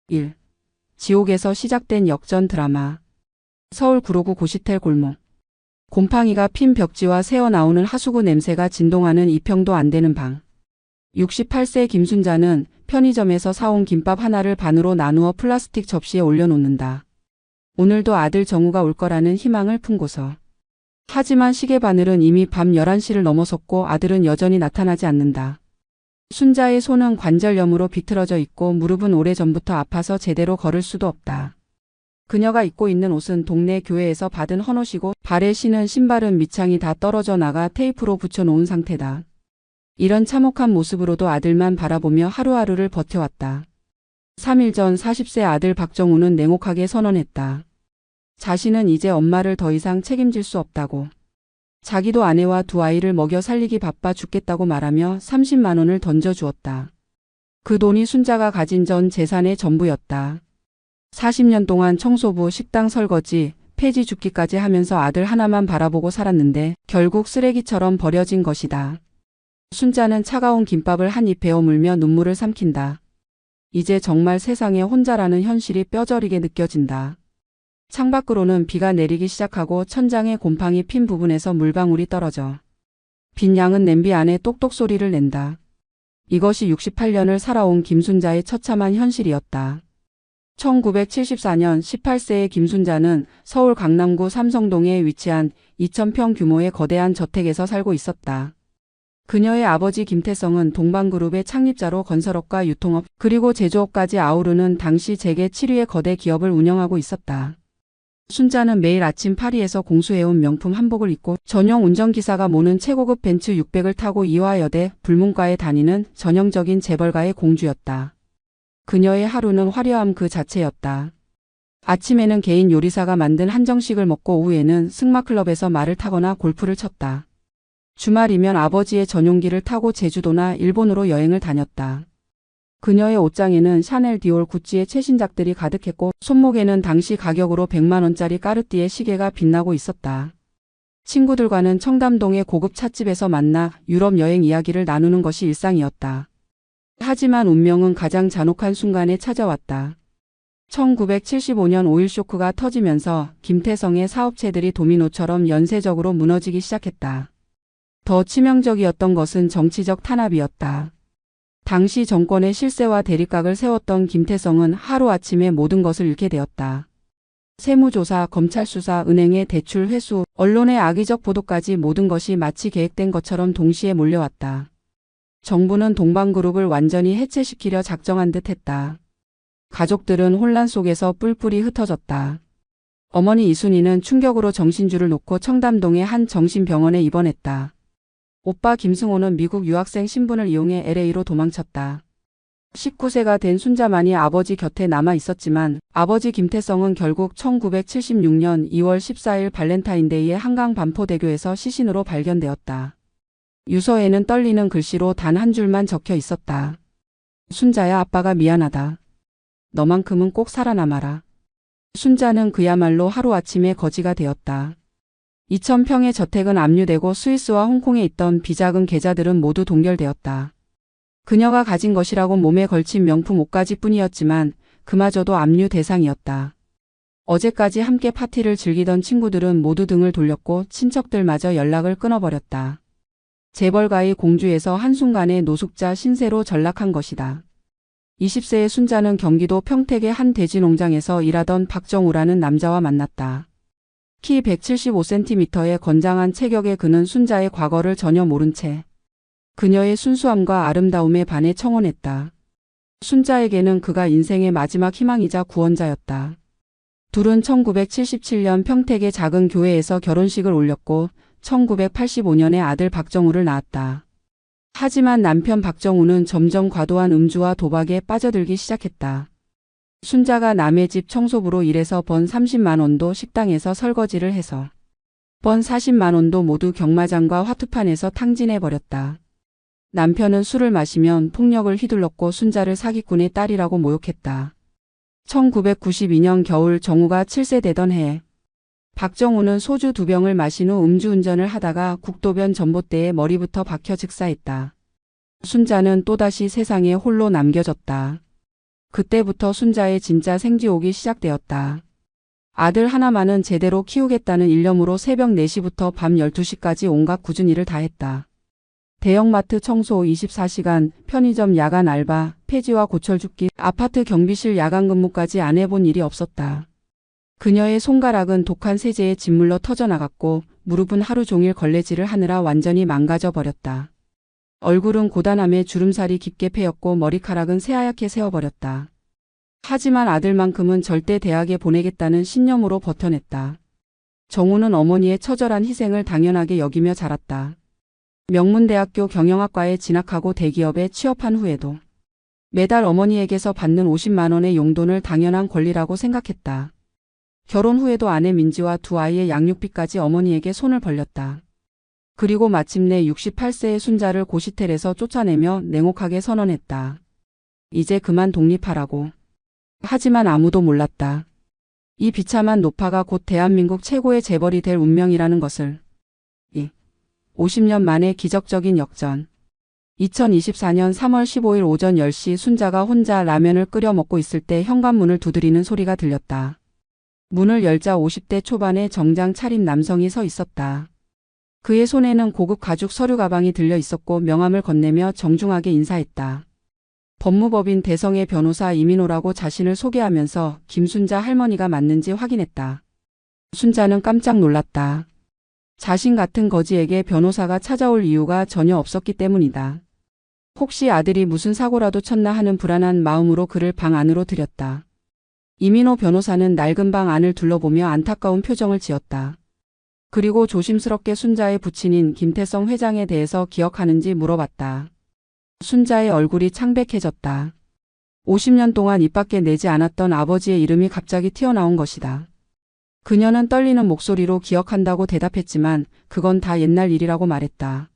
1. 지옥에서 시작된 역전 드라마. 서울 구로구 고시텔 골목. 곰팡이가 핀 벽지와 새어나오는 하수구 냄새가 진동하는 이평도 안 되는 방. 68세 김순자는 편의점에서 사온 김밥 하나를 반으로 나누어 플라스틱 접시에 올려놓는다. 오늘도 아들 정우가 올 거라는 희망을 품고서. 하지만 시계 바늘은 이미 밤 11시를 넘어섰고 아들은 여전히 나타나지 않는다. 순자의 손은 관절염으로 비틀어져 있고 무릎은 오래전부터 아파서 제대로 걸을 수도 없다. 그녀가 입고 있는 옷은 동네 교회에서 받은 헌옷이고 발에 신은 신발은 밑창이 다 떨어져 나가 테이프로 붙여놓은 상태다. 이런 참혹한 모습으로도 아들만 바라보며 하루하루를 버텨왔다. 3일 전 40세 아들 박정우는 냉혹하게 선언했다. 자신은 이제 엄마를 더 이상 책임질 수 없다고. 자기도 아내와 두 아이를 먹여 살리기 바빠 죽겠다고 말하며 30만 원을 던져주었다. 그 돈이 순자가 가진 전 재산의 전부였다. 40년 동안 청소부, 식당 설거지, 폐지 줍기까지 하면서 아들 하나만 바라보고 살았는데 결국 쓰레기처럼 버려진 것이다. 순자는 차가운 김밥을 한 입 베어 물며 눈물을 삼킨다. 이제 정말 세상에 혼자라는 현실이 뼈저리게 느껴진다. 창밖으로는 비가 내리기 시작하고 천장에 곰팡이 핀 부분에서 물방울이 떨어져. 빈 양은 냄비 안에 똑똑 소리를 낸다. 이것이 68년을 살아온 김순자의 처참한 현실이었다. 1974년 18세의 김순자는 서울 강남구 삼성동에 위치한 2,000평 규모의 거대한 저택에서 살고 있었다. 그녀의 아버지 김태성은 동방그룹의 창립자로 건설업과 유통업 그리고 제조업까지 아우르는 당시 재계 7위의 거대 기업을 운영하고 있었다. 순자는 매일 아침 파리에서 공수해온 명품 한복을 입고 전용 운전기사가 모는 최고급 벤츠 600을 타고 이화여대 불문과에 다니는 전형적인 재벌가의 공주였다. 그녀의 하루는 화려함 그 자체였다. 아침에는 개인 요리사가 만든 한정식을 먹고 오후에는 승마클럽에서 말을 타거나 골프를 쳤다. 주말이면 아버지의 전용기를 타고 제주도나 일본으로 여행을 다녔다. 그녀의 옷장에는 샤넬, 디올, 구찌의 최신작들이 가득했고 손목에는 당시 가격으로 100만 원짜리 까르띠에 시계가 빛나고 있었다. 친구들과는 청담동의 고급 찻집에서 만나 유럽 여행 이야기를 나누는 것이 일상이었다. 하지만 운명은 가장 잔혹한 순간에 찾아왔다. 1975년 오일 쇼크가 터지면서 김태성의 사업체들이 도미노처럼 연쇄적으로 무너지기 시작했다. 더 치명적이었던 것은 정치적 탄압이었다. 당시 정권의 실세와 대립각을 세웠던 김태성은 하루아침에 모든 것을 잃게 되었다. 세무조사, 검찰수사, 은행의 대출 회수, 언론의 악의적 보도까지 모든 것이 마치 계획된 것처럼 동시에 몰려왔다. 정부는 동방그룹을 완전히 해체시키려 작정한 듯 했다. 가족들은 혼란 속에서 뿔뿔이 흩어졌다. 어머니 이순희는 충격으로 정신줄을 놓고 청담동의 한 정신병원에 입원했다. 오빠 김승호는 미국 유학생 신분을 이용해 LA로 도망쳤다. 19세가 된 순자만이 아버지 곁에 남아 있었지만 아버지 김태성은 결국 1976년 2월 14일 발렌타인데이에 한강 반포대교에서 시신으로 발견되었다. 유서에는 떨리는 글씨로 단 한 줄만 적혀 있었다. 순자야, 아빠가 미안하다. 너만큼은 꼭 살아남아라. 순자는 그야말로 하루아침에 거지가 되었다. 2,000평의 저택은 압류되고 스위스와 홍콩에 있던 비자금 계좌들은 모두 동결되었다. 그녀가 가진 것이라고 몸에 걸친 명품 옷가지 뿐이었지만 그마저도 압류 대상이었다. 어제까지 함께 파티를 즐기던 친구들은 모두 등을 돌렸고 친척들마저 연락을 끊어버렸다. 재벌가의 공주에서 한순간에 노숙자 신세로 전락한 것이다. 20세의 순자는 경기도 평택의 한 돼지 농장에서 일하던 박정우라는 남자와 만났다. 키 175cm의 건장한 체격의 그는 순자의 과거를 전혀 모른 채 그녀의 순수함과 아름다움에 반해 청혼했다. 순자에게는 그가 인생의 마지막 희망이자 구원자였다. 둘은 1977년 평택의 작은 교회에서 결혼식을 올렸고 1985년에 아들 박정우를 낳았다. 하지만 남편 박정우는 점점 과도한 음주와 도박에 빠져들기 시작했다. 순자가 남의 집 청소부로 일해서 번 30만 원도 식당에서 설거지를 해서 번 40만 원도 모두 경마장과 화투판에서 탕진해버렸다. 남편은 술을 마시면 폭력을 휘둘렀고 순자를 사기꾼의 딸이라고 모욕했다. 1992년 겨울 정우가 7세 되던 해 박정우는 소주 2병을 마신 후 음주운전을 하다가 국도변 전봇대에 머리부터 박혀 즉사했다. 순자는 또다시 세상에 홀로 남겨졌다. 그때부터 순자의 진짜 생지옥이 시작되었다. 아들 하나만은 제대로 키우겠다는 일념으로 새벽 4시부터 밤 12시까지 온갖 굳은 일을 다 했다. 대형마트 청소 24시간, 편의점 야간 알바, 폐지와 고철 줍기, 아파트 경비실 야간 근무까지 안 해본 일이 없었다. 그녀의 손가락은 독한 세제에 짓물러 터져나갔고 무릎은 하루 종일 걸레질을 하느라 완전히 망가져 버렸다. 얼굴은 고단함에 주름살이 깊게 패였고 머리카락은 새하얗게 새어버렸다. 하지만 아들만큼은 절대 대학에 보내겠다는 신념으로 버텨냈다. 정우는 어머니의 처절한 희생을 당연하게 여기며 자랐다. 명문대학교 경영학과에 진학하고 대기업에 취업한 후에도 매달 어머니에게서 받는 50만 원의 용돈을 당연한 권리라고 생각했다. 결혼 후에도 아내 민지와 두 아이의 양육비까지 어머니에게 손을 벌렸다. 그리고 마침내 68세의 순자를 고시텔에서 쫓아내며 냉혹하게 선언했다. 이제 그만 독립하라고. 하지만 아무도 몰랐다. 이 비참한 노파가 곧 대한민국 최고의 재벌이 될 운명이라는 것을. 50년 만에 기적적인 역전. 2024년 3월 15일 오전 10시 순자가 혼자 라면을 끓여 먹고 있을 때 현관문을 두드리는 소리가 들렸다. 문을 열자 50대 초반의 정장 차림 남성이 서 있었다. 그의 손에는 고급 가죽 서류 가방이 들려 있었고 명함을 건네며 정중하게 인사했다. 법무법인 대성의 변호사 이민호라고 자신을 소개하면서 김순자 할머니가 맞는지 확인했다. 순자는 깜짝 놀랐다. 자신 같은 거지에게 변호사가 찾아올 이유가 전혀 없었기 때문이다. 혹시 아들이 무슨 사고라도 쳤나 하는 불안한 마음으로 그를 방 안으로 들였다. 이민호 변호사는 낡은 방 안을 둘러보며 안타까운 표정을 지었다. 그리고 조심스럽게 순자의 부친인 김태성 회장에 대해서 기억하는지 물어봤다. 순자의 얼굴이 창백해졌다. 50년 동안 입 밖에 내지 않았던 아버지의 이름이 갑자기 튀어나온 것이다. 그녀는 떨리는 목소리로 기억한다고 대답했지만 그건 다 옛날 일이라고 말했다.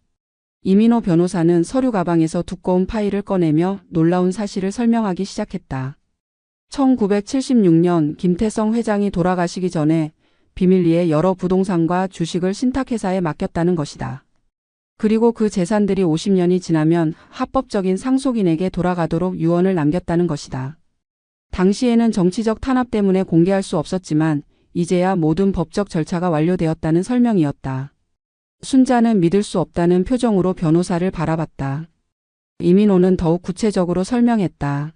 이민호 변호사는 서류 가방에서 두꺼운 파일을 꺼내며 놀라운 사실을 설명하기 시작했다. 1976년 김태성 회장이 돌아가시기 전에 비밀리에 여러 부동산과 주식을 신탁회사에 맡겼다는 것이다. 그리고 그 재산들이 50년이 지나면 합법적인 상속인에게 돌아가도록 유언을 남겼다는 것이다. 당시에는 정치적 탄압 때문에 공개할 수 없었지만 이제야 모든 법적 절차가 완료되었다는 설명이었다. 순자는 믿을 수 없다는 표정으로 변호사를 바라봤다. 이민호는 더욱 구체적으로 설명했다.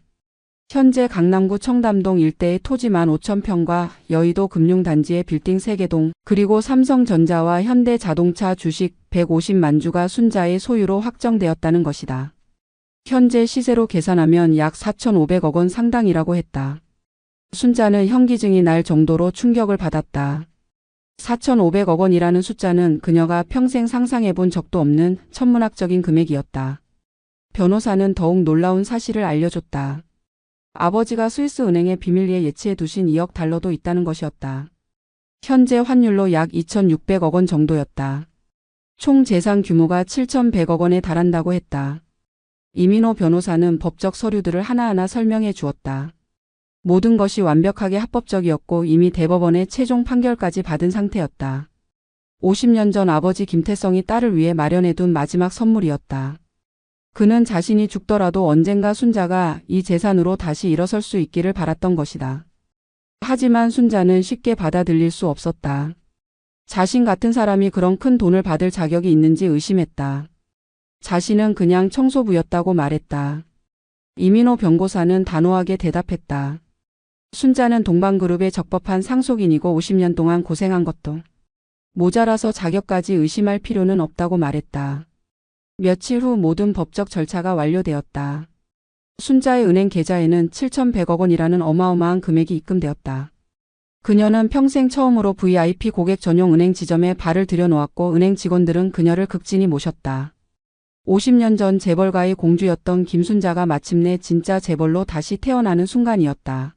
현재 강남구 청담동 일대의 토지 15,000평과 여의도 금융단지의 빌딩 3개동 그리고 삼성전자와 현대자동차 주식 150만 주가 순자의 소유로 확정되었다는 것이다. 현재 시세로 계산하면 약 4,500억 원 상당이라고 했다. 순자는 현기증이 날 정도로 충격을 받았다. 4,500억 원이라는 숫자는 그녀가 평생 상상해본 적도 없는 천문학적인 금액이었다. 변호사는 더욱 놀라운 사실을 알려줬다. 아버지가 스위스 은행에 비밀리에 예치해 두신 2억 달러도 있다는 것이었다. 현재 환율로 약 2,600억 원 정도였다. 총 재산 규모가 7,100억 원에 달한다고 했다. 이민호 변호사는 법적 서류들을 하나하나 설명해 주었다. 모든 것이 완벽하게 합법적이었고 이미 대법원의 최종 판결까지 받은 상태였다. 50년 전 아버지 김태성이 딸을 위해 마련해둔 마지막 선물이었다. 그는 자신이 죽더라도 언젠가 순자가 이 재산으로 다시 일어설 수 있기를 바랐던 것이다. 하지만 순자는 쉽게 받아들일 수 없었다. 자신 같은 사람이 그런 큰 돈을 받을 자격이 있는지 의심했다. 자신은 그냥 청소부였다고 말했다. 이민호 변호사는 단호하게 대답했다. 순자는 동방그룹의 적법한 상속인이고 50년 동안 고생한 것도 모자라서 자격까지 의심할 필요는 없다고 말했다. 며칠 후 모든 법적 절차가 완료되었다. 순자의 은행 계좌에는 7,100억 원이라는 어마어마한 금액이 입금되었다. 그녀는 평생 처음으로 VIP 고객 전용 은행 지점에 발을 들여놓았고 은행 직원들은 그녀를 극진히 모셨다. 50년 전 재벌가의 공주였던 김순자가 마침내 진짜 재벌로 다시 태어나는 순간이었다.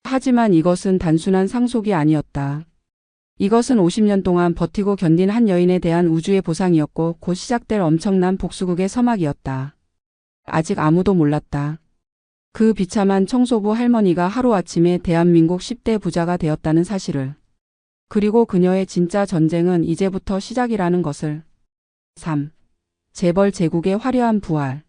하지만 이것은 단순한 상속이 아니었다. 이것은 50년 동안 버티고 견딘 한 여인에 대한 우주의 보상이었고 곧 시작될 엄청난 복수극의 서막이었다. 아직 아무도 몰랐다. 그 비참한 청소부 할머니가 하루아침에 대한민국 10대 부자가 되었다는 사실을. 그리고 그녀의 진짜 전쟁은 이제부터 시작이라는 것을. 3. 재벌 제국의 화려한 부활.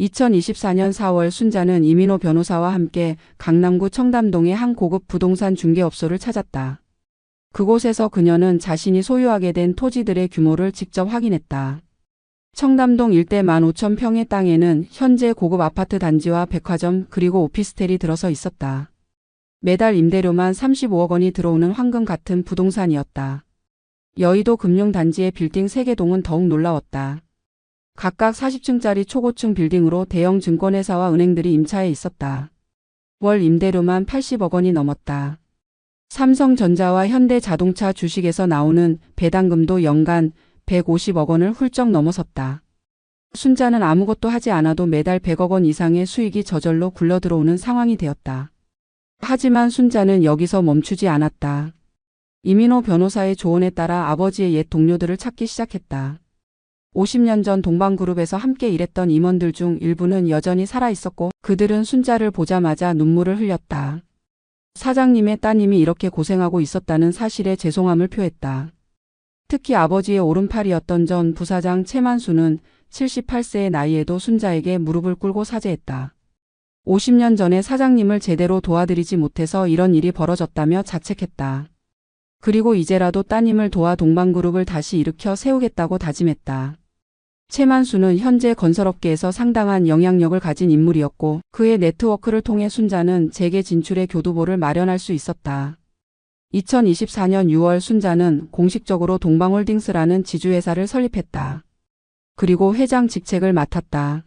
2024년 4월 순자는 이민호 변호사와 함께 강남구 청담동의 한 고급 부동산 중개업소를 찾았다. 그곳에서 그녀는 자신이 소유하게 된 토지들의 규모를 직접 확인했다. 청담동 일대 15,000평의 땅에는 현재 고급 아파트 단지와 백화점 그리고 오피스텔이 들어서 있었다. 매달 임대료만 35억 원이 들어오는 황금 같은 부동산이었다. 여의도 금융단지의 빌딩 3개 동은 더욱 놀라웠다. 각각 40층짜리 초고층 빌딩으로 대형 증권회사와 은행들이 임차해 있었다. 월 임대료만 80억 원이 넘었다. 삼성전자와 현대자동차 주식에서 나오는 배당금도 연간 150억 원을 훌쩍 넘어섰다. 순자는 아무것도 하지 않아도 매달 100억 원 이상의 수익이 저절로 굴러들어오는 상황이 되었다. 하지만 순자는 여기서 멈추지 않았다. 이민호 변호사의 조언에 따라 아버지의 옛 동료들을 찾기 시작했다. 50년 전 동방그룹에서 함께 일했던 임원들 중 일부는 여전히 살아있었고 그들은 순자를 보자마자 눈물을 흘렸다. 사장님의 따님이 이렇게 고생하고 있었다는 사실에 죄송함을 표했다. 특히 아버지의 오른팔이었던 전 부사장 최만수는 78세의 나이에도 순자에게 무릎을 꿇고 사죄했다. 50년 전에 사장님을 제대로 도와드리지 못해서 이런 일이 벌어졌다며 자책했다. 그리고 이제라도 따님을 도와 동방그룹을 다시 일으켜 세우겠다고 다짐했다. 최만수는 현재 건설업계에서 상당한 영향력을 가진 인물이었고 그의 네트워크를 통해 순자는 재계 진출의 교두보를 마련할 수 있었다. 2024년 6월 순자는 공식적으로 동방홀딩스라는 지주회사를 설립했다. 그리고 회장 직책을 맡았다.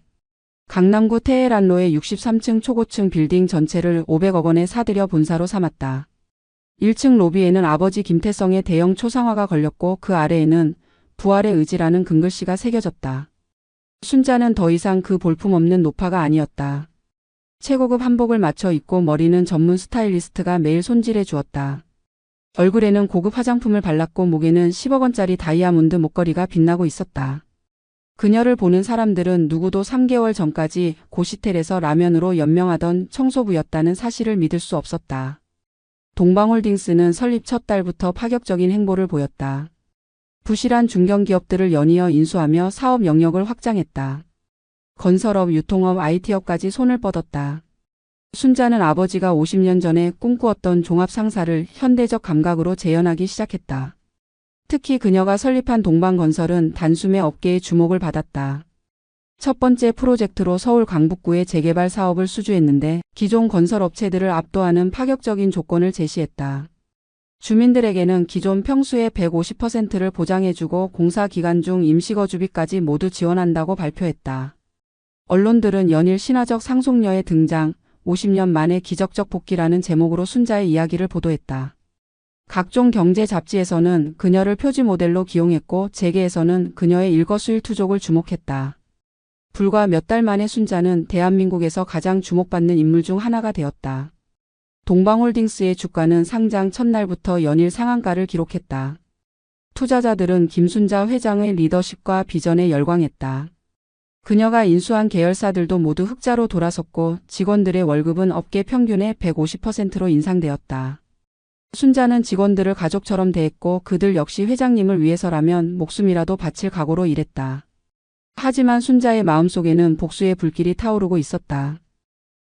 강남구 테헤란로의 63층 초고층 빌딩 전체를 500억 원에 사들여 본사로 삼았다. 1층 로비에는 아버지 김태성의 대형 초상화가 걸렸고 그 아래에는 부활의 의지라는 금글씨가 새겨졌다. 순자는 더 이상 그 볼품없는 노파가 아니었다. 최고급 한복을 맞춰 입고 머리는 전문 스타일리스트가 매일 손질해 주었다. 얼굴에는 고급 화장품을 발랐고 목에는 10억 원짜리 다이아몬드 목걸이가 빛나고 있었다. 그녀를 보는 사람들은 누구도 3개월 전까지 고시텔에서 라면으로 연명하던 청소부였다는 사실을 믿을 수 없었다. 동방홀딩스는 설립 첫 달부터 파격적인 행보를 보였다. 부실한 중견기업들을 연이어 인수하며 사업 영역을 확장했다. 건설업, 유통업, IT업까지 손을 뻗었다. 순자는 아버지가 50년 전에 꿈꾸었던 종합상사를 현대적 감각으로 재현하기 시작했다. 특히 그녀가 설립한 동방건설은 단숨에 업계의 주목을 받았다. 첫 번째 프로젝트로 서울 강북구의 재개발 사업을 수주했는데 기존 건설업체들을 압도하는 파격적인 조건을 제시했다. 주민들에게는 기존 평수의 150%를 보장해주고 공사 기간 중 임시거주비까지 모두 지원한다고 발표했다. 언론들은 연일 신화적 상속녀의 등장, 50년 만에 기적적 복귀라는 제목으로 순자의 이야기를 보도했다. 각종 경제 잡지에서는 그녀를 표지 모델로 기용했고 재계에서는 그녀의 일거수일투족을 주목했다. 불과 몇 달 만에 순자는 대한민국에서 가장 주목받는 인물 중 하나가 되었다. 동방홀딩스의 주가는 상장 첫날부터 연일 상한가를 기록했다. 투자자들은 김순자 회장의 리더십과 비전에 열광했다. 그녀가 인수한 계열사들도 모두 흑자로 돌아섰고 직원들의 월급은 업계 평균의 150%로 인상되었다. 순자는 직원들을 가족처럼 대했고 그들 역시 회장님을 위해서라면 목숨이라도 바칠 각오로 일했다. 하지만 순자의 마음속에는 복수의 불길이 타오르고 있었다.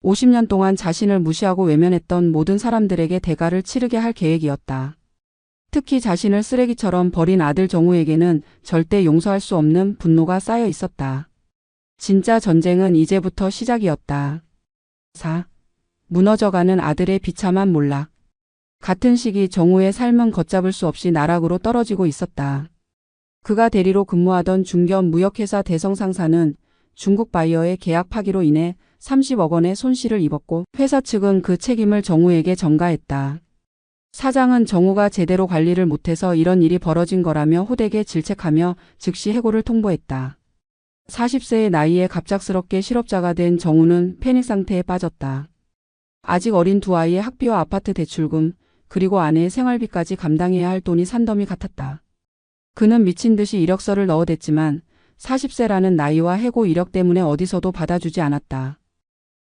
50년 동안 자신을 무시하고 외면했던 모든 사람들에게 대가를 치르게 할 계획이었다. 특히 자신을 쓰레기처럼 버린 아들 정우에게는 절대 용서할 수 없는 분노가 쌓여 있었다. 진짜 전쟁은 이제부터 시작이었다. 4. 무너져가는 아들의 비참한 몰락. 같은 시기 정우의 삶은 걷잡을 수 없이 나락으로 떨어지고 있었다. 그가 대리로 근무하던 중견 무역회사 대성상사는 중국 바이어의 계약 파기로 인해 30억 원의 손실을 입었고 회사 측은 그 책임을 정우에게 전가했다. 사장은 정우가 제대로 관리를 못해서 이런 일이 벌어진 거라며 호되게 질책하며 즉시 해고를 통보했다. 40세의 나이에 갑작스럽게 실업자가 된 정우는 패닉 상태에 빠졌다. 아직 어린 두 아이의 학비와 아파트 대출금, 그리고 아내의 생활비까지 감당해야 할 돈이 산더미 같았다. 그는 미친 듯이 이력서를 넣어댔지만 40세라는 나이와 해고 이력 때문에 어디서도 받아주지 않았다.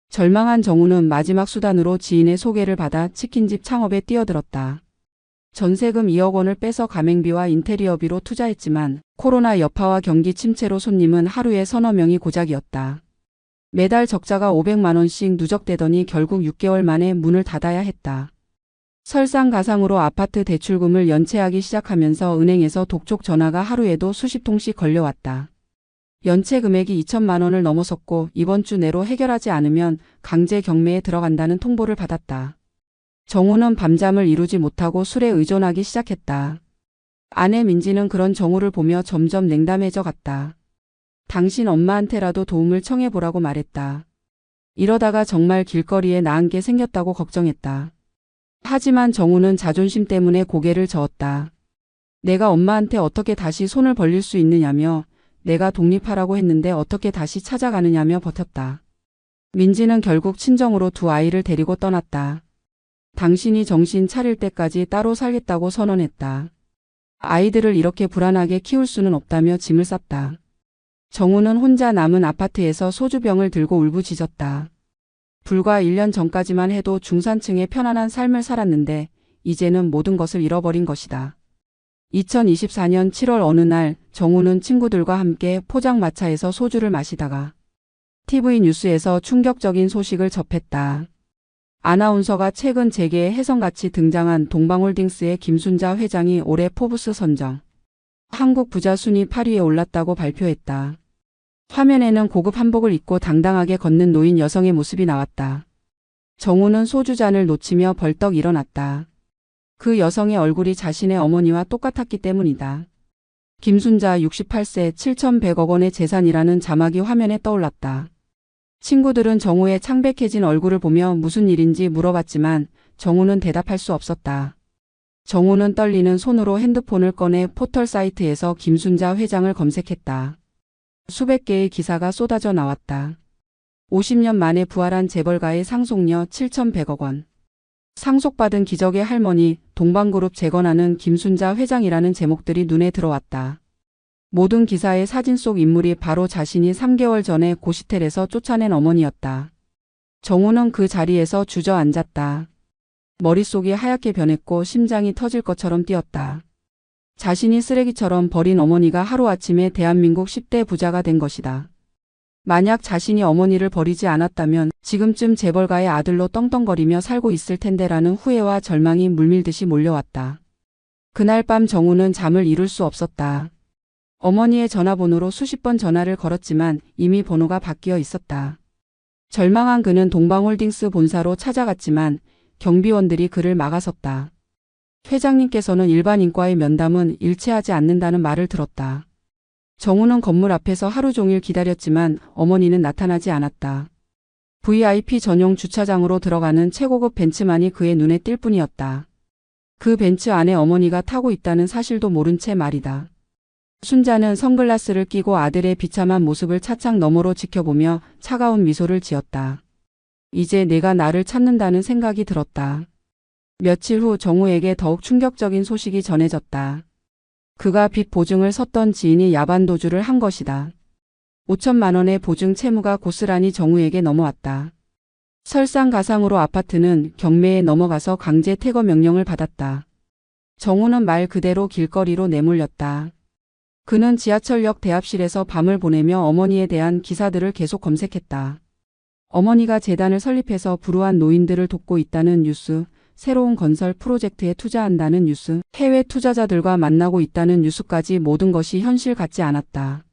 절망한 정우는 마지막 수단으로 지인의 소개를 받아 치킨집 창업에 뛰어들었다. 전세금 2억 원을 빼서 가맹비와 인테리어비로 투자했지만 코로나 여파와 경기 침체로 손님은 하루에 서너 명이 고작이었다. 매달 적자가 500만 원씩 누적되더니 결국 6개월 만에 문을 닫아야 했다. 설상가상으로 아파트 대출금을 연체하기 시작하면서 은행에서 독촉 전화가 하루에도 수십 통씩 걸려왔다. 연체 금액이 2천만 원을 넘어섰고 이번 주 내로 해결하지 않으면 강제 경매에 들어간다는 통보를 받았다. 정우는 밤잠을 이루지 못하고 술에 의존하기 시작했다. 아내 민지는 그런 정우를 보며 점점 냉담해져 갔다. 당신 엄마한테라도 도움을 청해보라고 말했다. 이러다가 정말 길거리에 나앉게 게 생겼다고 걱정했다. 하지만 정우는 자존심 때문에 고개를 저었다. 내가 엄마한테 어떻게 다시 손을 벌릴 수 있느냐며 내가 독립하라고 했는데 어떻게 다시 찾아가느냐며 버텼다. 민지는 결국 친정으로 두 아이를 데리고 떠났다. 당신이 정신 차릴 때까지 따로 살겠다고 선언했다. 아이들을 이렇게 불안하게 키울 수는 없다며 짐을 쌌다. 정우는 혼자 남은 아파트에서 소주병을 들고 울부짖었다. 불과 1년 전까지만 해도 중산층의 편안한 삶을 살았는데 이제는 모든 것을 잃어버린 것이다. 2024년 7월 어느 날 정우는 친구들과 함께 포장마차에서 소주를 마시다가 TV 뉴스에서 충격적인 소식을 접했다. 아나운서가 최근 재계에 혜성같이 등장한 동방홀딩스의 김순자 회장이 올해 포브스 선정 한국 부자 순위 8위에 올랐다고 발표했다. 화면에는 고급 한복을 입고 당당하게 걷는 노인 여성의 모습이 나왔다. 정우는 소주잔을 놓치며 벌떡 일어났다. 그 여성의 얼굴이 자신의 어머니와 똑같았기 때문이다. 김순자 68세 7,100억 원의 재산이라는 자막이 화면에 떠올랐다. 친구들은 정우의 창백해진 얼굴을 보며 무슨 일인지 물어봤지만 정우는 대답할 수 없었다. 정우는 떨리는 손으로 핸드폰을 꺼내 포털 사이트에서 김순자 회장을 검색했다. 수백 개의 기사가 쏟아져 나왔다. 50년 만에 부활한 재벌가의 상속녀 7,100억 원. 상속받은 기적의 할머니, 동방그룹 재건하는 김순자 회장이라는 제목들이 눈에 들어왔다. 모든 기사의 사진 속 인물이 바로 자신이 3개월 전에 고시텔에서 쫓아낸 어머니였다. 정우는 그 자리에서 주저앉았다. 머릿속이 하얗게 변했고 심장이 터질 것처럼 뛰었다. 자신이 쓰레기처럼 버린 어머니가 하루아침에 대한민국 10대 부자가 된 것이다. 만약 자신이 어머니를 버리지 않았다면 지금쯤 재벌가의 아들로 떵떵거리며 살고 있을 텐데라는 후회와 절망이 물밀듯이 몰려왔다. 그날 밤 정우는 잠을 이룰 수 없었다. 어머니의 전화번호로 수십 번 전화를 걸었지만 이미 번호가 바뀌어 있었다. 절망한 그는 동방홀딩스 본사로 찾아갔지만 경비원들이 그를 막아섰다. 회장님께서는 일반 인과의 면담은 일체하지 않는다는 말을 들었다. 정우는 건물 앞에서 하루 종일 기다렸지만 어머니는 나타나지 않았다. VIP 전용 주차장으로 들어가는 최고급 벤츠만이 그의 눈에 띌 뿐이었다. 그 벤츠 안에 어머니가 타고 있다는 사실도 모른 채 말이다. 순자는 선글라스를 끼고 아들의 비참한 모습을 차창 너머로 지켜보며 차가운 미소를 지었다. 이제 내가 나를 찾는다는 생각이 들었다. 며칠 후 정우에게 더욱 충격적인 소식이 전해졌다. 그가 빚 보증을 섰던 지인이 야반도주를 한 것이다. 5천만 원의 보증 채무가 고스란히 정우에게 넘어왔다. 설상가상으로 아파트는 경매에 넘어가서 강제 퇴거 명령을 받았다. 정우는 말 그대로 길거리로 내몰렸다. 그는 지하철역 대합실에서 밤을 보내며 어머니에 대한 기사들을 계속 검색했다. 어머니가 재단을 설립해서 불우한 노인들을 돕고 있다는 뉴스, 새로운 건설 프로젝트에 투자한다는 뉴스, 해외 투자자들과 만나고 있다는 뉴스까지 모든 것이 현실 같지 않았다.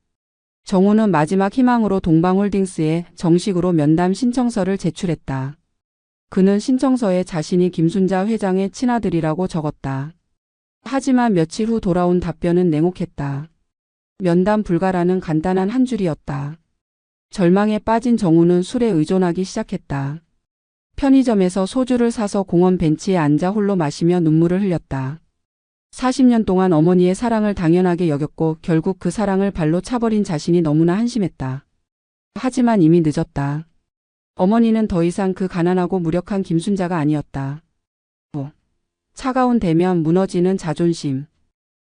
정우는 마지막 희망으로 동방홀딩스에 정식으로 면담 신청서를 제출했다. 그는 신청서에 자신이 김순자 회장의 친아들이라고 적었다. 하지만 며칠 후 돌아온 답변은 냉혹했다. 면담 불가라는 간단한 한 줄이었다. 절망에 빠진 정우는 술에 의존하기 시작했다. 편의점에서 소주를 사서 공원 벤치에 앉아 홀로 마시며 눈물을 흘렸다. 40년 동안 어머니의 사랑을 당연하게 여겼고 결국 그 사랑을 발로 차버린 자신이 너무나 한심했다. 하지만 이미 늦었다. 어머니는 더 이상 그 가난하고 무력한 김순자가 아니었다. 차가운 대면, 무너지는 자존심.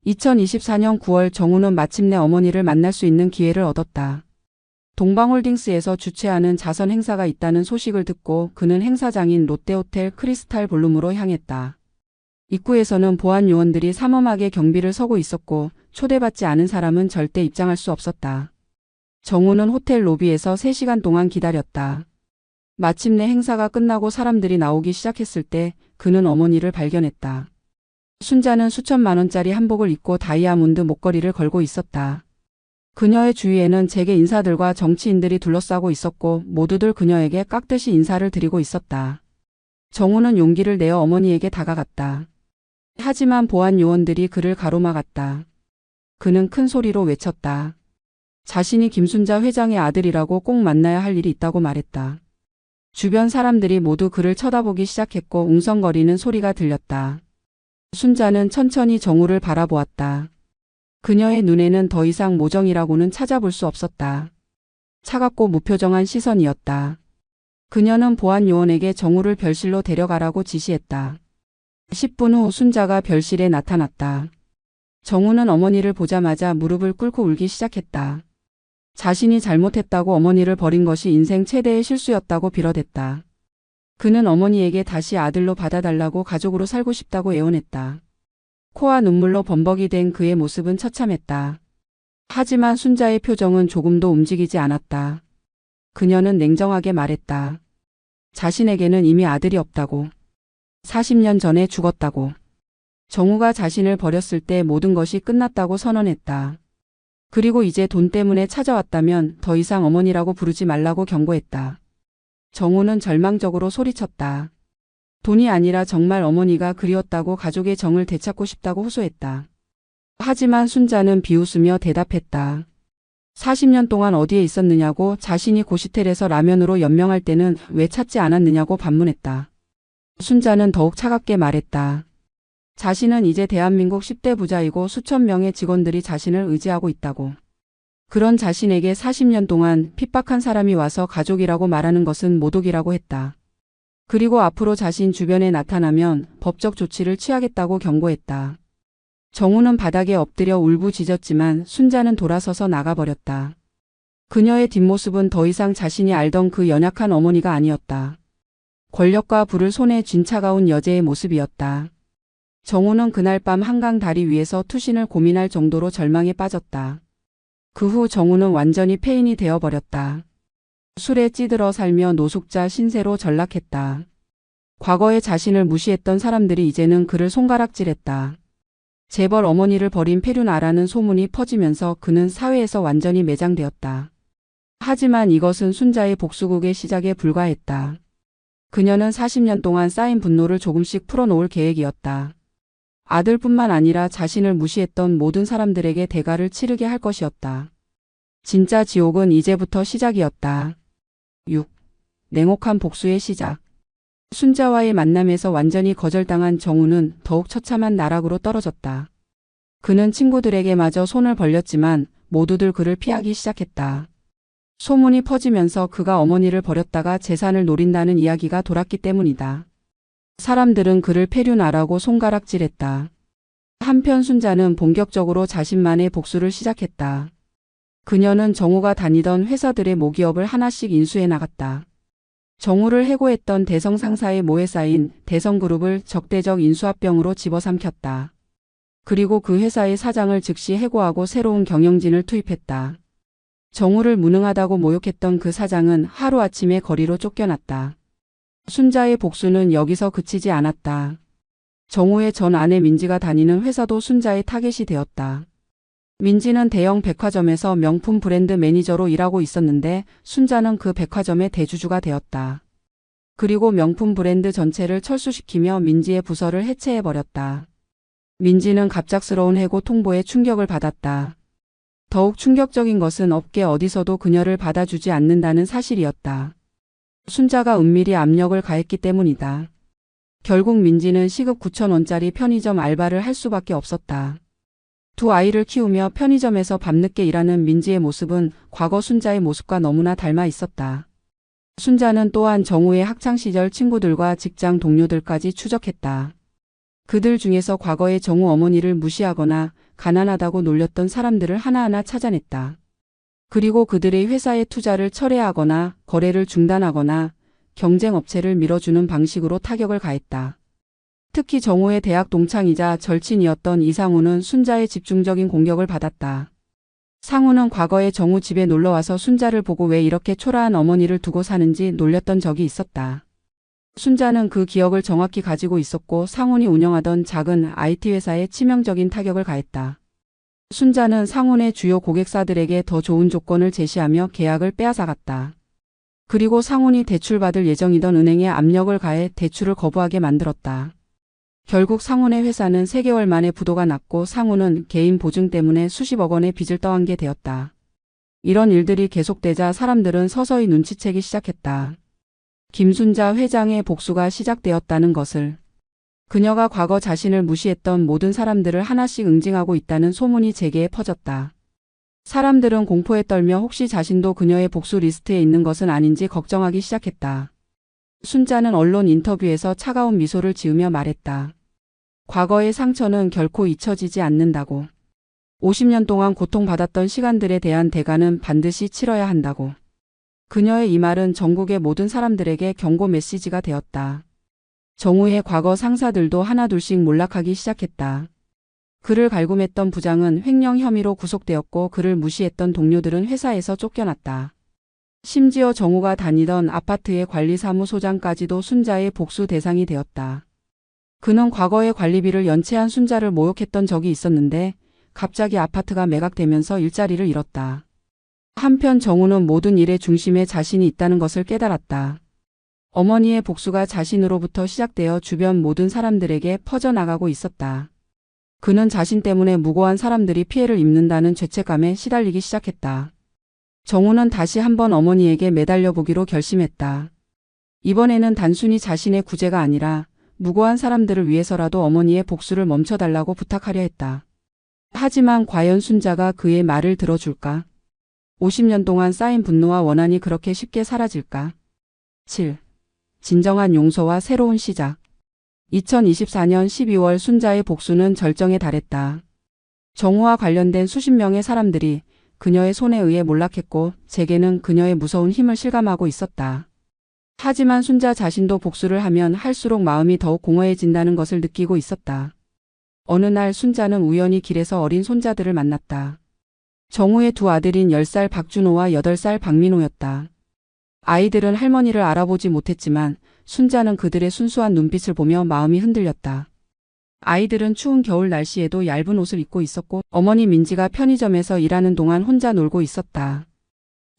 2024년 9월 정우는 마침내 어머니를 만날 수 있는 기회를 얻었다. 동방홀딩스에서 주최하는 자선 행사가 있다는 소식을 듣고 그는 행사장인 롯데호텔 크리스탈 볼룸으로 향했다. 입구에서는 보안 요원들이 삼엄하게 경비를 서고 있었고 초대받지 않은 사람은 절대 입장할 수 없었다. 정우는 호텔 로비에서 3시간 동안 기다렸다. 마침내 행사가 끝나고 사람들이 나오기 시작했을 때 그는 어머니를 발견했다. 순자는 수천만 원짜리 한복을 입고 다이아몬드 목걸이를 걸고 있었다. 그녀의 주위에는 재계 인사들과 정치인들이 둘러싸고 있었고 모두들 그녀에게 깍듯이 인사를 드리고 있었다. 정우는 용기를 내어 어머니에게 다가갔다. 하지만 보안 요원들이 그를 가로막았다. 그는 큰 소리로 외쳤다. 자신이 김순자 회장의 아들이라고 꼭 만나야 할 일이 있다고 말했다. 주변 사람들이 모두 그를 쳐다보기 시작했고 웅성거리는 소리가 들렸다. 순자는 천천히 정우를 바라보았다. 그녀의 눈에는 더 이상 모정이라고는 찾아볼 수 없었다. 차갑고 무표정한 시선이었다. 그녀는 보안 요원에게 정우를 별실로 데려가라고 지시했다. 10분 후 순자가 별실에 나타났다. 정우는 어머니를 보자마자 무릎을 꿇고 울기 시작했다. 자신이 잘못했다고 어머니를 버린 것이 인생 최대의 실수였다고 빌어댔다. 그는 어머니에게 다시 아들로 받아달라고 가족으로 살고 싶다고 애원했다. 코와 눈물로 범벅이 된 그의 모습은 처참했다. 하지만 순자의 표정은 조금도 움직이지 않았다. 그녀는 냉정하게 말했다. 자신에게는 이미 아들이 없다고. 40년 전에 죽었다고. 정우가 자신을 버렸을 때 모든 것이 끝났다고 선언했다. 그리고 이제 돈 때문에 찾아왔다면 더 이상 어머니라고 부르지 말라고 경고했다. 정우는 절망적으로 소리쳤다. 돈이 아니라 정말 어머니가 그리웠다고 가족의 정을 되찾고 싶다고 호소했다. 하지만 순자는 비웃으며 대답했다. 40년 동안 어디에 있었느냐고, 자신이 고시텔에서 라면으로 연명할 때는 왜 찾지 않았느냐고 반문했다. 순자는 더욱 차갑게 말했다. 자신은 이제 대한민국 10대 부자이고 수천 명의 직원들이 자신을 의지하고 있다고. 그런 자신에게 40년 동안 핍박한 사람이 와서 가족이라고 말하는 것은 모독이라고 했다. 그리고 앞으로 자신 주변에 나타나면 법적 조치를 취하겠다고 경고했다. 정우는 바닥에 엎드려 울부짖었지만 순자는 돌아서서 나가버렸다. 그녀의 뒷모습은 더 이상 자신이 알던 그 연약한 어머니가 아니었다. 권력과 부를 손에 쥔 차가운 여제의 모습이었다. 정우는 그날 밤 한강 다리 위에서 투신을 고민할 정도로 절망에 빠졌다. 그 후 정우는 완전히 폐인이 되어버렸다. 술에 찌들어 살며 노숙자 신세로 전락했다. 과거에 자신을 무시했던 사람들이 이제는 그를 손가락질했다. 재벌 어머니를 버린 폐륜아라는 소문이 퍼지면서 그는 사회에서 완전히 매장되었다. 하지만 이것은 순자의 복수극의 시작에 불과했다. 그녀는 40년 동안 쌓인 분노를 조금씩 풀어놓을 계획이었다. 아들뿐만 아니라 자신을 무시했던 모든 사람들에게 대가를 치르게 할 것이었다. 진짜 지옥은 이제부터 시작이었다. 6. 냉혹한 복수의 시작. 순자와의 만남에서 완전히 거절당한 정우는 더욱 처참한 나락으로 떨어졌다. 그는 친구들에게마저 손을 벌렸지만 모두들 그를 피하기 시작했다. 소문이 퍼지면서 그가 어머니를 버렸다가 재산을 노린다는 이야기가 돌았기 때문이다. 사람들은 그를 폐륜아라고 손가락질했다. 한편 순자는 본격적으로 자신만의 복수를 시작했다. 그녀는 정우가 다니던 회사들의 모기업을 하나씩 인수해 나갔다. 정우를 해고했던 대성 상사의 모에 쌓인 대성그룹을 적대적 인수합병으로 집어삼켰다. 그리고 그 회사의 사장을 즉시 해고하고 새로운 경영진을 투입했다. 정우를 무능하다고 모욕했던 그 사장은 하루아침에 거리로 쫓겨났다. 순자의 복수는 여기서 그치지 않았다. 정우의 전 아내 민지가 다니는 회사도 순자의 타겟이 되었다. 민지는 대형 백화점에서 명품 브랜드 매니저로 일하고 있었는데 순자는 그 백화점의 대주주가 되었다. 그리고 명품 브랜드 전체를 철수시키며 민지의 부서를 해체해버렸다. 민지는 갑작스러운 해고 통보에 충격을 받았다. 더욱 충격적인 것은 업계 어디서도 그녀를 받아주지 않는다는 사실이었다. 순자가 은밀히 압력을 가했기 때문이다. 결국 민지는 시급 9,000원짜리 편의점 알바를 할 수밖에 없었다. 두 아이를 키우며 편의점에서 밤늦게 일하는 민지의 모습은 과거 순자의 모습과 너무나 닮아 있었다. 순자는 또한 정우의 학창시절 친구들과 직장 동료들까지 추적했다. 그들 중에서 과거의 정우 어머니를 무시하거나 가난하다고 놀렸던 사람들을 하나하나 찾아냈다. 그리고 그들의 회사의 투자를 철회하거나 거래를 중단하거나 경쟁업체를 밀어주는 방식으로 타격을 가했다. 특히 정우의 대학 동창이자 절친이었던 이상우는 순자의 집중적인 공격을 받았다. 상우는 과거에 정우 집에 놀러와서 순자를 보고 왜 이렇게 초라한 어머니를 두고 사는지 놀렸던 적이 있었다. 순자는 그 기억을 정확히 가지고 있었고 상훈이 운영하던 작은 IT 회사에 치명적인 타격을 가했다. 순자는 상훈의 주요 고객사들에게 더 좋은 조건을 제시하며 계약을 빼앗아갔다. 그리고 상훈이 대출받을 예정이던 은행에 압력을 가해 대출을 거부하게 만들었다. 결국 상훈의 회사는 3개월 만에 부도가 났고 상훈은 개인 보증 때문에 수십억 원의 빚을 떠안게 되었다. 이런 일들이 계속되자 사람들은 서서히 눈치채기 시작했다. 김순자 회장의 복수가 시작되었다는 것을. 그녀가 과거 자신을 무시했던 모든 사람들을 하나씩 응징하고 있다는 소문이 재계에 퍼졌다. 사람들은 공포에 떨며 혹시 자신도 그녀의 복수 리스트에 있는 것은 아닌지 걱정하기 시작했다. 순자는 언론 인터뷰에서 차가운 미소를 지으며 말했다. 과거의 상처는 결코 잊혀지지 않는다고. 50년 동안 고통받았던 시간들에 대한 대가는 반드시 치러야 한다고. 그녀의 이 말은 전국의 모든 사람들에게 경고 메시지가 되었다. 정우의 과거 상사들도 하나둘씩 몰락하기 시작했다. 그를 갈굼했던 부장은 횡령 혐의로 구속되었고 그를 무시했던 동료들은 회사에서 쫓겨났다. 심지어 정우가 다니던 아파트의 관리사무소장까지도 순자의 복수 대상이 되었다. 그는 과거의 관리비를 연체한 순자를 모욕했던 적이 있었는데 갑자기 아파트가 매각되면서 일자리를 잃었다. 한편 정우는 모든 일의 중심에 자신이 있다는 것을 깨달았다. 어머니의 복수가 자신으로부터 시작되어 주변 모든 사람들에게 퍼져나가고 있었다. 그는 자신 때문에 무고한 사람들이 피해를 입는다는 죄책감에 시달리기 시작했다. 정우는 다시 한번 어머니에게 매달려 보기로 결심했다. 이번에는 단순히 자신의 구제가 아니라 무고한 사람들을 위해서라도 어머니의 복수를 멈춰달라고 부탁하려 했다. 하지만 과연 순자가 그의 말을 들어줄까? 50년 동안 쌓인 분노와 원한이 그렇게 쉽게 사라질까? 7. 진정한 용서와 새로운 시작. 2024년 12월 순자의 복수는 절정에 달했다. 정우와 관련된 수십 명의 사람들이 그녀의 손에 의해 몰락했고 재계는 그녀의 무서운 힘을 실감하고 있었다. 하지만 순자 자신도 복수를 하면 할수록 마음이 더욱 공허해진다는 것을 느끼고 있었다. 어느 날 순자는 우연히 길에서 어린 손자들을 만났다. 정우의 두 아들인 10살 박준호와 8살 박민호였다. 아이들은 할머니를 알아보지 못했지만 순자는 그들의 순수한 눈빛을 보며 마음이 흔들렸다. 아이들은 추운 겨울 날씨에도 얇은 옷을 입고 있었고 어머니 민지가 편의점에서 일하는 동안 혼자 놀고 있었다.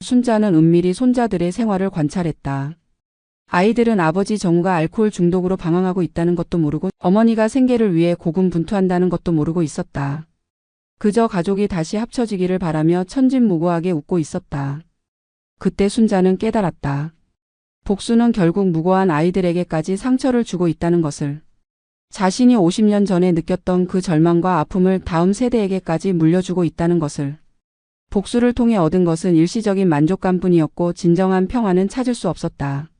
순자는 은밀히 손자들의 생활을 관찰했다. 아이들은 아버지 정우가 알코올 중독으로 방황하고 있다는 것도 모르고 어머니가 생계를 위해 고군분투한다는 것도 모르고 있었다. 그저 가족이 다시 합쳐지기를 바라며 천진무구하게 웃고 있었다. 그때 순자는 깨달았다. 복수는 결국 무고한 아이들에게까지 상처를 주고 있다는 것을. 자신이 50년 전에 느꼈던 그 절망과 아픔을 다음 세대에게까지 물려주고 있다는 것을. 복수를 통해 얻은 것은 일시적인 만족감뿐이었고 진정한 평화는 찾을 수 없었다.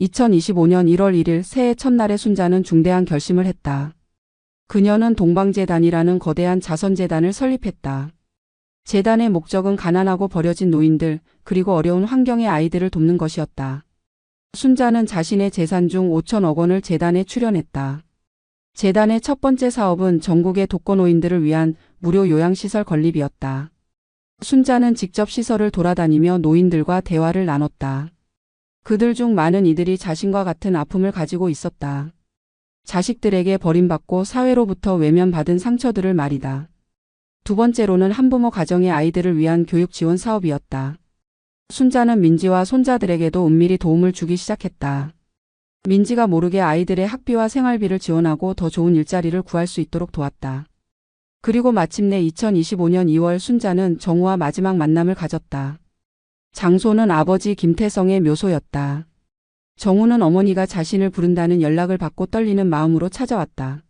2025년 1월 1일 새해 첫날에 순자는 중대한 결심을 했다. 그녀는 동방재단이라는 거대한 자선재단을 설립했다. 재단의 목적은 가난하고 버려진 노인들 그리고 어려운 환경의 아이들을 돕는 것이었다. 순자는 자신의 재산 중 5천억 원을 재단에 출연했다. 재단의 첫 번째 사업은 전국의 독거노인들을 위한 무료 요양시설 건립이었다. 순자는 직접 시설을 돌아다니며 노인들과 대화를 나눴다. 그들 중 많은 이들이 자신과 같은 아픔을 가지고 있었다. 자식들에게 버림받고 사회로부터 외면받은 상처들을 말이다. 두 번째로는 한부모 가정의 아이들을 위한 교육 지원 사업이었다. 순자는 민지와 손자들에게도 은밀히 도움을 주기 시작했다. 민지가 모르게 아이들의 학비와 생활비를 지원하고 더 좋은 일자리를 구할 수 있도록 도왔다. 그리고 마침내 2025년 2월 순자는 정우와 마지막 만남을 가졌다. 장소는 아버지 김태성의 묘소였다. 정우는 어머니가 자신을 부른다는 연락을 받고 떨리는 마음으로 찾아왔다.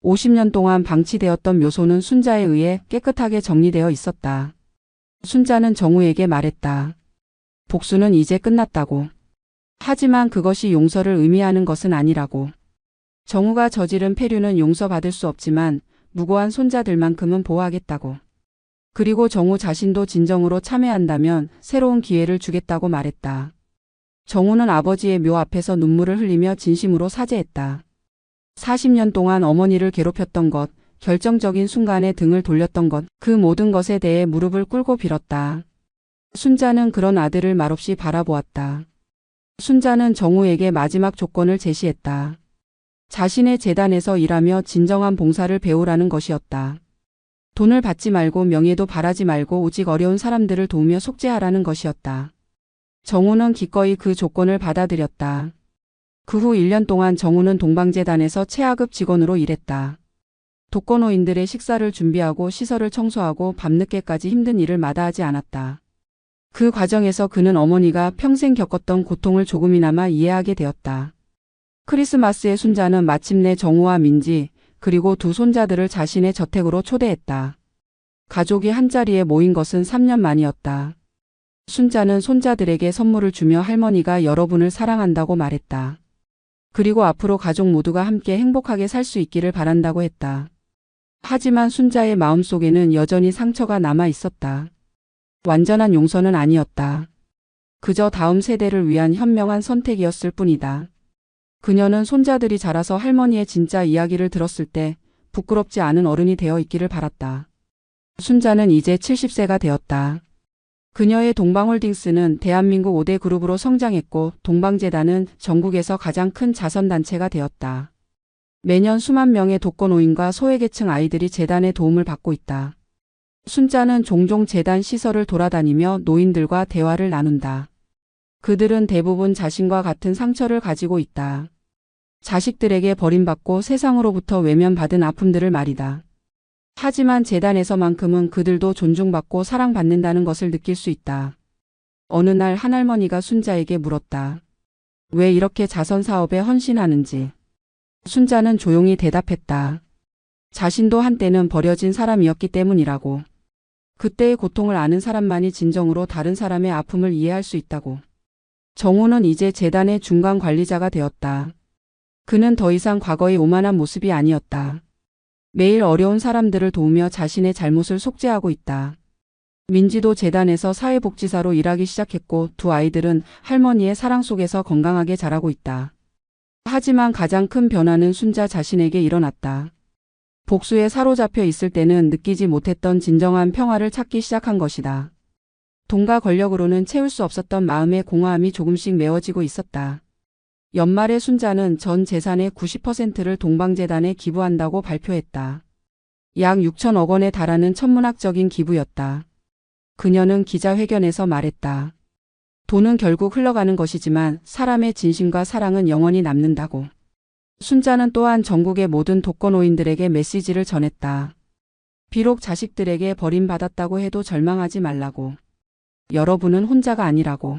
50년 동안 방치되었던 묘소는 순자에 의해 깨끗하게 정리되어 있었다. 순자는 정우에게 말했다. 복수는 이제 끝났다고. 하지만 그것이 용서를 의미하는 것은 아니라고. 정우가 저지른 폐륜은 용서받을 수 없지만 무고한 손자들만큼은 보호하겠다고. 그리고 정우 자신도 진정으로 참여한다면 새로운 기회를 주겠다고 말했다. 정우는 아버지의 묘 앞에서 눈물을 흘리며 진심으로 사죄했다. 40년 동안 어머니를 괴롭혔던 것, 결정적인 순간에 등을 돌렸던 것, 그 모든 것에 대해 무릎을 꿇고 빌었다. 순자는 그런 아들을 말없이 바라보았다. 순자는 정우에게 마지막 조건을 제시했다. 자신의 재단에서 일하며 진정한 봉사를 배우라는 것이었다. 돈을 받지 말고 명예도 바라지 말고 오직 어려운 사람들을 도우며 속죄하라는 것이었다. 정우는 기꺼이 그 조건을 받아들였다. 그 후 1년 동안 정우는 동방재단에서 최하급 직원으로 일했다. 독거노인들의 식사를 준비하고 시설을 청소하고 밤늦게까지 힘든 일을 마다하지 않았다. 그 과정에서 그는 어머니가 평생 겪었던 고통을 조금이나마 이해하게 되었다. 크리스마스에 순자는 마침내 정우와 민지 그리고 두 손자들을 자신의 저택으로 초대했다. 가족이 한자리에 모인 것은 3년 만이었다. 순자는 손자들에게 선물을 주며 할머니가 여러분을 사랑한다고 말했다. 그리고 앞으로 가족 모두가 함께 행복하게 살 수 있기를 바란다고 했다. 하지만 순자의 마음속에는 여전히 상처가 남아 있었다. 완전한 용서는 아니었다. 그저 다음 세대를 위한 현명한 선택이었을 뿐이다. 그녀는 손자들이 자라서 할머니의 진짜 이야기를 들었을 때 부끄럽지 않은 어른이 되어 있기를 바랐다. 순자는 이제 70세가 되었다. 그녀의 동방홀딩스는 대한민국 5대 그룹으로 성장했고 동방재단은 전국에서 가장 큰 자선단체가 되었다. 매년 수만 명의 독거노인과 소외계층 아이들이 재단의 도움을 받고 있다. 순자는 종종 재단 시설을 돌아다니며 노인들과 대화를 나눈다. 그들은 대부분 자신과 같은 상처를 가지고 있다. 자식들에게 버림받고 세상으로부터 외면받은 아픔들을 말이다. 하지만 재단에서만큼은 그들도 존중받고 사랑받는다는 것을 느낄 수 있다. 어느 날 한 할머니가 순자에게 물었다. 왜 이렇게 자선사업에 헌신하는지. 순자는 조용히 대답했다. 자신도 한때는 버려진 사람이었기 때문이라고. 그때의 고통을 아는 사람만이 진정으로 다른 사람의 아픔을 이해할 수 있다고. 정우는 이제 재단의 중간 관리자가 되었다. 그는 더 이상 과거의 오만한 모습이 아니었다. 매일 어려운 사람들을 도우며 자신의 잘못을 속죄하고 있다. 민지도 재단에서 사회복지사로 일하기 시작했고 두 아이들은 할머니의 사랑 속에서 건강하게 자라고 있다. 하지만 가장 큰 변화는 순자 자신에게 일어났다. 복수에 사로잡혀 있을 때는 느끼지 못했던 진정한 평화를 찾기 시작한 것이다. 돈과 권력으로는 채울 수 없었던 마음의 공허함이 조금씩 메워지고 있었다. 연말에 순자는 전 재산의 90%를 동방재단에 기부한다고 발표했다. 약 6천억 원에 달하는 천문학적인 기부였다. 그녀는 기자회견에서 말했다. 돈은 결국 흘러가는 것이지만 사람의 진심과 사랑은 영원히 남는다고. 순자는 또한 전국의 모든 독거노인들에게 메시지를 전했다. 비록 자식들에게 버림받았다고 해도 절망하지 말라고. 여러분은 혼자가 아니라고.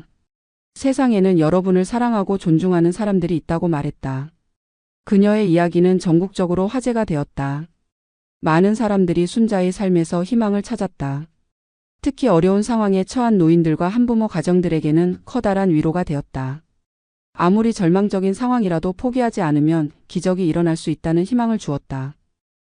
세상에는 여러분을 사랑하고 존중하는 사람들이 있다고 말했다. 그녀의 이야기는 전국적으로 화제가 되었다. 많은 사람들이 순자의 삶에서 희망을 찾았다. 특히 어려운 상황에 처한 노인들과 한부모 가정들에게는 커다란 위로가 되었다. 아무리 절망적인 상황이라도 포기하지 않으면 기적이 일어날 수 있다는 희망을 주었다.